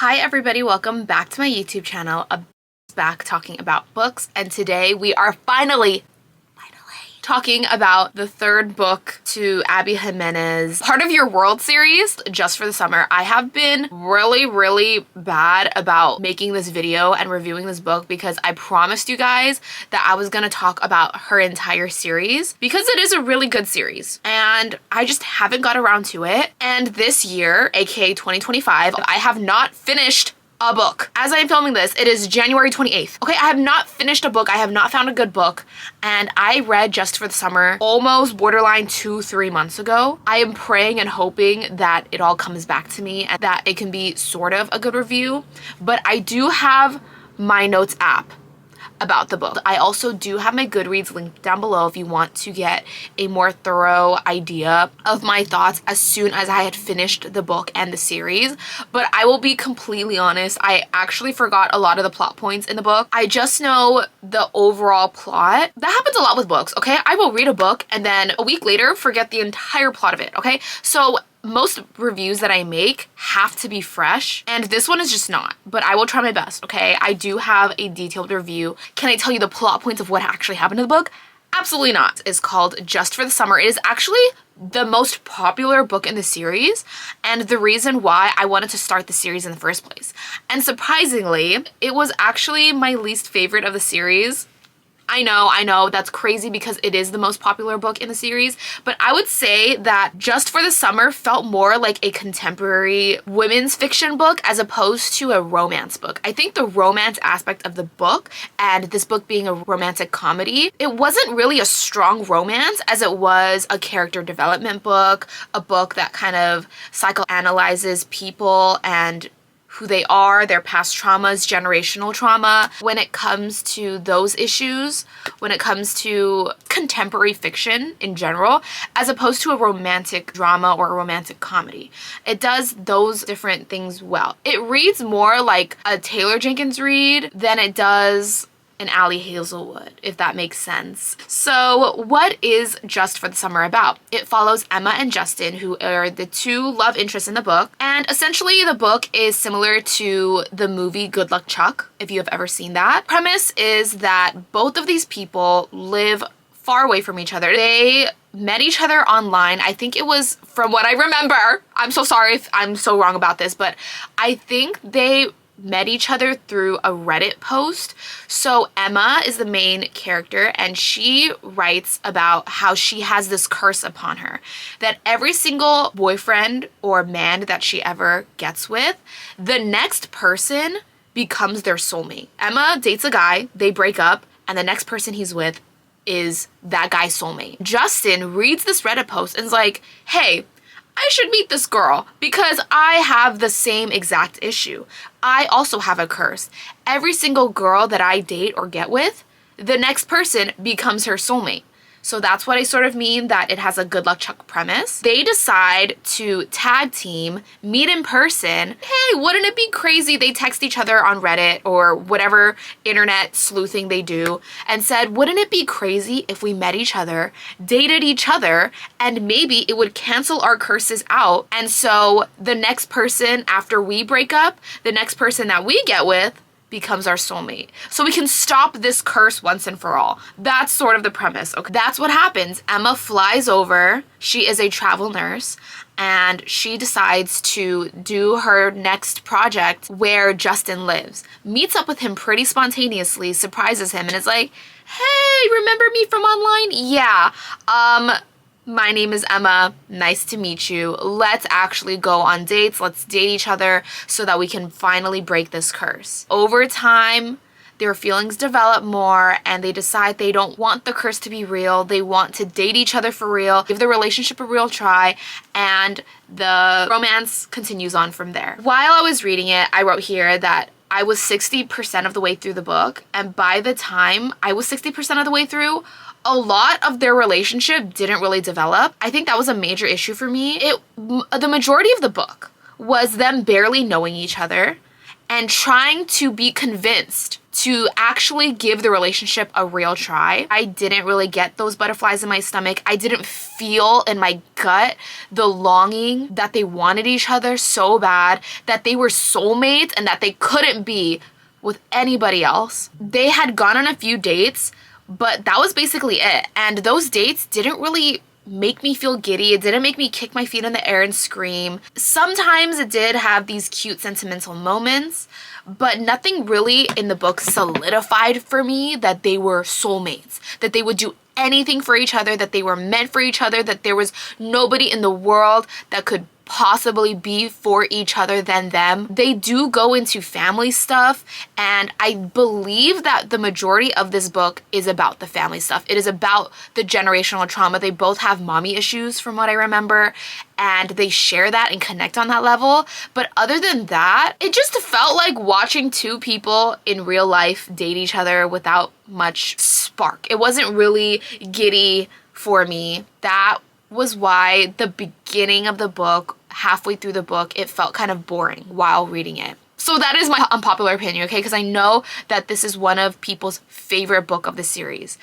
Hi everybody, welcome back to my YouTube channel. Back talking about books, and today we are finally talking about the third book to Abby Jimenez, Part of Your World series, Just for the Summer. I have been really bad about making this video and reviewing this book because I promised you guys that I was gonna talk about her entire series because it is a really good series and I just haven't got around to it. And this year, aka 2025, I have not finished a book. As I am filming this, it is January 28th. Okay, I have not finished a book. I have not found a good book, and I read Just for the Summer almost borderline 2-3 months ago. I am praying and hoping that it all comes back to me and that it can be sort of a good review, but I do have my notes app about the book. I also do have my Goodreads linked down below if you want to get a more thorough idea of my thoughts as soon as I had finished the book and the series. But I will be completely honest, I actually forgot a lot of the plot points in the book. I just know the overall plot. That happens a lot with books, okay? I will read a book and then a week later forget the entire plot of it, okay? So most reviews that I make have to be fresh, and this one is just not, but I will try my best, okay? I do have a detailed review. Can I tell you the plot points of what actually happened in the book? Absolutely not. It's called Just for the Summer. It is actually the most popular book in the series and the reason why I wanted to start the series in the first place. And surprisingly, it was actually my least favorite of the series. I know, that's crazy because it is the most popular book in the series, but I would say that Just for the Summer felt more like a contemporary women's fiction book as opposed to a romance book. I think the romance aspect of the book, and this book being a romantic comedy, it wasn't really a strong romance as it was a character development book, a book that kind of psychoanalyzes people and who they are, their past traumas, generational trauma. When it comes to those issues, when it comes to contemporary fiction in general, as opposed to a romantic drama or a romantic comedy. It does those different things well. It reads more like a Taylor Jenkins read than it does an Allie Hazelwood, if that makes sense. So what is Just for the Summer about? It follows Emma and Justin, who are the two love interests in the book, and essentially the book is similar to the movie Good Luck Chuck, if you have ever seen that. Premise is that both of these people live far away from each other. They met each other online. I think it was, from what I remember, I'm so sorry if I'm so wrong about this, but I think they met each other through a Reddit post. So Emma is the main character and she writes about how she has this curse upon her that every single boyfriend or man that she ever gets with, the next person becomes their soulmate. Emma dates a guy, they break up, and the next person he's with is that guy's soulmate. Justin reads this Reddit post and is like, hey, I should meet this girl because I have the same exact issue. I also have a curse. Every single girl that I date or get with, the next person becomes her soulmate. So that's what I sort of mean that it has a Good Luck Chuck premise. They decide to tag team, meet in person. Hey, wouldn't it be crazy? They text each other on Reddit or whatever internet sleuthing they do and said, wouldn't it be crazy if we met each other, dated each other, and maybe it would cancel our curses out. And so the next person after we break up, the next person that we get with, becomes our soulmate. So we can stop this curse once and for all. That's sort of the premise. Okay, that's what happens. Emma flies over. She is a travel nurse and she decides to do her next project where Justin lives. Meets up with him pretty spontaneously, surprises him, and is like, hey, remember me from online? Yeah. My name is Emma. Nice to meet you. Let's actually go on dates. Let's date each other so that we can finally break this curse. Over time, their feelings develop more and they decide they don't want the curse to be real. They want to date each other for real, give the relationship a real try, and the romance continues on from there. While I was reading it, I wrote here that I was 60% of the way through the book, and by the time I was 60% of the way through, a lot of their relationship didn't really develop. I think that was a major issue for me. The majority of the book was them barely knowing each other and trying to be convinced to actually give the relationship a real try. I didn't really get those butterflies in my stomach. I didn't feel in my gut the longing that they wanted each other so bad, that they were soulmates and that they couldn't be with anybody else. They had gone on a few dates, but that was basically it. And those dates didn't really make me feel giddy. It didn't make me kick my feet in the air and scream. Sometimes it did have these cute sentimental moments, but nothing really in the book solidified for me that they were soulmates, that they would do anything for each other, that they were meant for each other, that there was nobody in the world that could possibly be for each other than them. They do go into family stuff, and I believe that the majority of this book is about the family stuff. It is about the generational trauma. They both have mommy issues from what I remember, and they share that and connect on that level. But other than that, it just felt like watching two people in real life date each other without much spark. It wasn't really giddy for me. That was why the beginning of the book, halfway through the book, it felt kind of boring while reading it. So that is my unpopular opinion, okay? Because I know that this is one of people's favorite book of the series.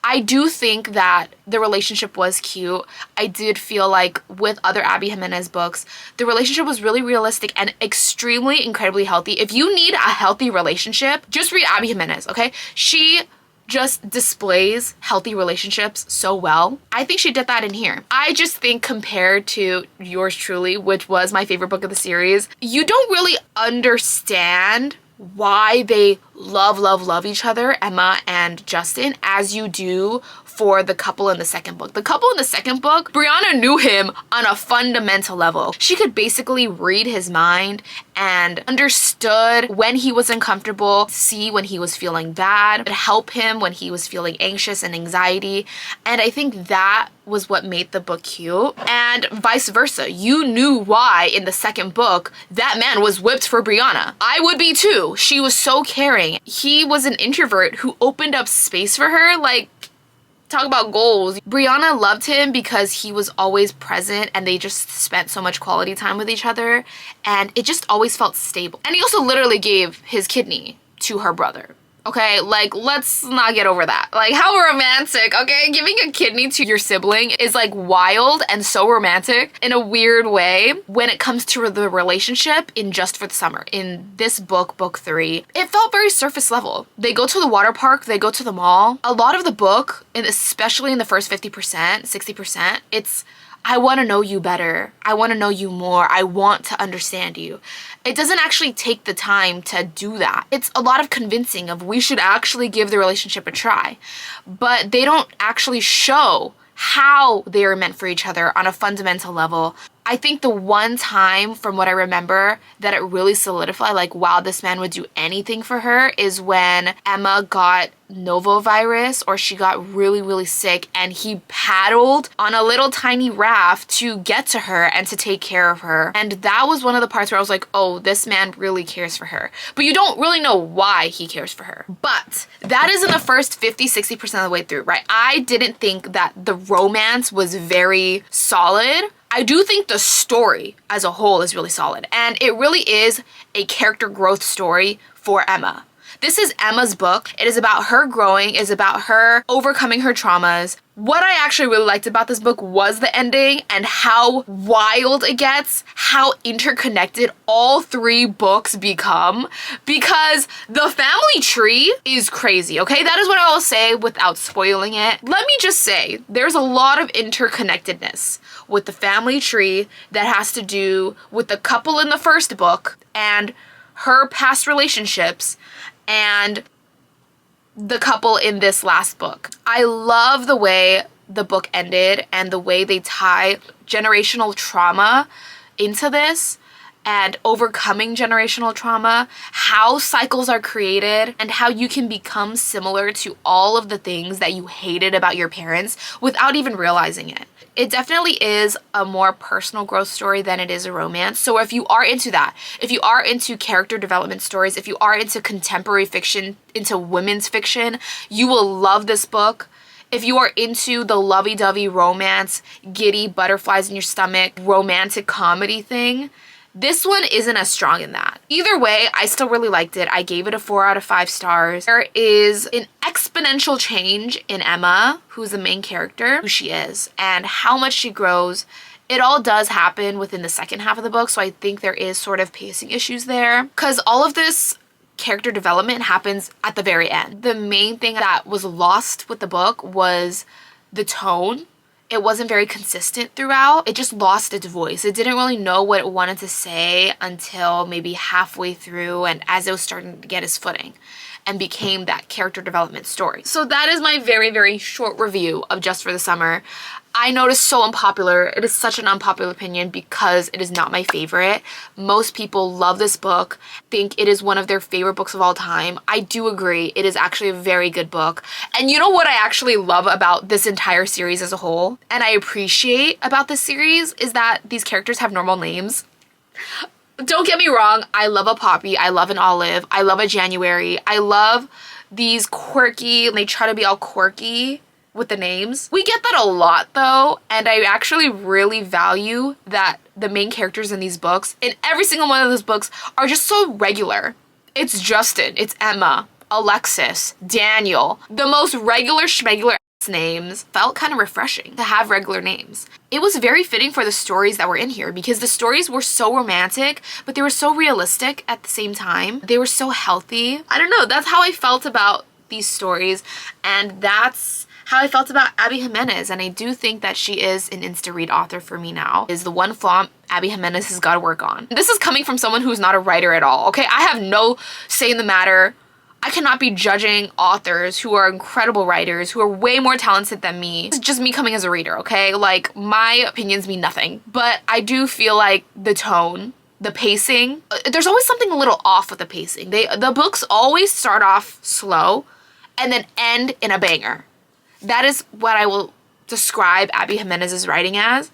I do think that the relationship was cute. I did feel like with other Abby Jimenez books, the relationship was really realistic and extremely, incredibly healthy. If you need a healthy relationship, just read Abby Jimenez, okay? She just displays healthy relationships so well. I think she did that in here. I just think compared to yours truly, which was my favorite book of the series, you don't really understand why they love each other, Emma and Justin, as you do for the couple in the second book. The couple in the second book, Brianna knew him on a fundamental level. She could basically read his mind and understood when he was uncomfortable, see when he was feeling bad, help him when he was feeling anxious and anxiety. And I think that was what made the book cute. And vice versa. You knew why in the second book that man was whipped for Brianna. I would be too. She was so caring. He was an introvert who opened up space for her. Like, talk about goals. Brianna loved him because he was always present and they just spent so much quality time with each other, and it just always felt stable. And he also literally gave his kidney to her brother. Okay, like, let's not get over that. Like, how romantic, okay? Giving a kidney to your sibling is like wild and so romantic in a weird way when it comes to the relationship in Just for the Summer. In this book, book 3, it felt very surface level. They go to the water park, they go to the mall. A lot of the book, and especially in the first 50%, 60%, it's, I want to know you better. I want to know you more. I want to understand you. It doesn't actually take the time to do that. It's a lot of convincing of we should actually give the relationship a try. But they don't actually show how they are meant for each other on a fundamental level. I think the one time from what I remember that it really solidified, like, wow, this man would do anything for her, is when Emma got novovirus, or she got really sick, and he paddled on a little tiny raft to get to her and to take care of her. And that was one of the parts where I was like, oh, this man really cares for her. But you don't really know why he cares for her. But that is in the first 50-60% of the way through, right? I didn't think that the romance was very solid. I do think the story as a whole is really solid, and it really is a character growth story for Emma. This is Emma's book. It is about her growing, it is about her overcoming her traumas. What I actually really liked about this book was the ending and how wild it gets, how interconnected all 3 books become, because the family tree is crazy, okay? That is what I will say without spoiling it. Let me just say, there's a lot of interconnectedness with the family tree that has to do with the couple in the first book and her past relationships and the couple in this last book. I love the way the book ended and the way they tie generational trauma into this and overcoming generational trauma, how cycles are created, and how you can become similar to all of the things that you hated about your parents without even realizing it. It definitely is a more personal growth story than it is a romance. So if you are into that, if you are into character development stories, if you are into contemporary fiction, into women's fiction, you will love this book. If you are into the lovey-dovey romance, giddy butterflies in your stomach, romantic comedy thing, This one isn't as strong in that. Either way, I still really liked it. I gave it a 4 out of 5 stars. There is an exponential change in Emma, who's the main character, who she is, and how much she grows. It all does happen within the second half of the book, so I think there is sort of pacing issues there. Because all of this character development happens at the very end. The main thing that was lost with the book was the tone. It wasn't very consistent throughout. It just lost its voice. It didn't really know what it wanted to say until maybe halfway through and as it was starting to get its footing and became that character development story. So that is my very, very short review of Just for the Summer. I know it is so unpopular. It is such an unpopular opinion because it is not my favorite. Most people love this book, think it is one of their favorite books of all time. I do agree. It is actually a very good book. And you know what I actually love about this entire series as a whole, and I appreciate about this series, is that these characters have normal names. Don't get me wrong, I love a Poppy, I love an Olive, I love a January, I love these quirky, they try to be all quirky with the names. We get that a lot though, and I actually really value that the main characters in these books, in every single one of those books, are just so regular. It's Justin, it's Emma, Alexis, Daniel, the most regular schmegular names. Felt kind of refreshing to have regular names. It was very fitting for the stories that were in here because the stories were so romantic, but they were so realistic at the same time. They were so healthy. I don't know, that's how I felt about these stories, and that's how I felt about Abby Jimenez, and I do think that she is an insta-read author for me now. Is the one flaw Abby Jimenez has got to work on. This is coming from someone who's not a writer at all, okay? I have no say in the matter. I cannot be judging authors who are incredible writers, who are way more talented than me. It's just me coming as a reader, okay? Like, my opinions mean nothing. But I do feel like the tone, the pacing, there's always something a little off with the pacing. The books always start off slow and then end in a banger. That is what I will describe Abby Jimenez's writing as.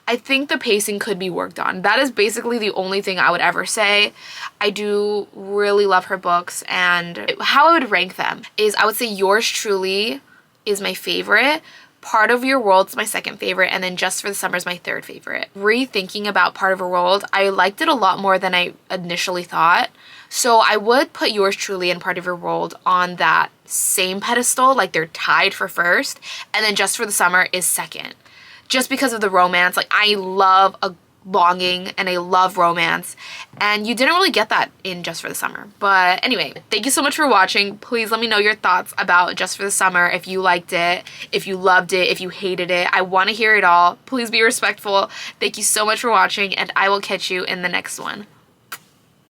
I think the pacing could be worked on. That is basically the only thing I would ever say. I do really love her books, and how I would rank them is I would say Yours Truly is my favorite. Part of Your World's my second favorite, and then Just for the Summer is my third favorite. Rethinking about Part of Her World, I liked it a lot more than I initially thought. So I would put Yours Truly and Part of Your World on that same pedestal, like they're tied for first, and then Just for the Summer is second. Just because of the romance. Like, I love a longing and I love romance, and you didn't really get that in Just for the Summer. But anyway, thank you so much for watching. Please let me know your thoughts about Just for the Summer, if you liked it, if you loved it, if you hated it. I want to hear it all. Please be respectful. Thank you so much for watching, and I will catch you in the next one.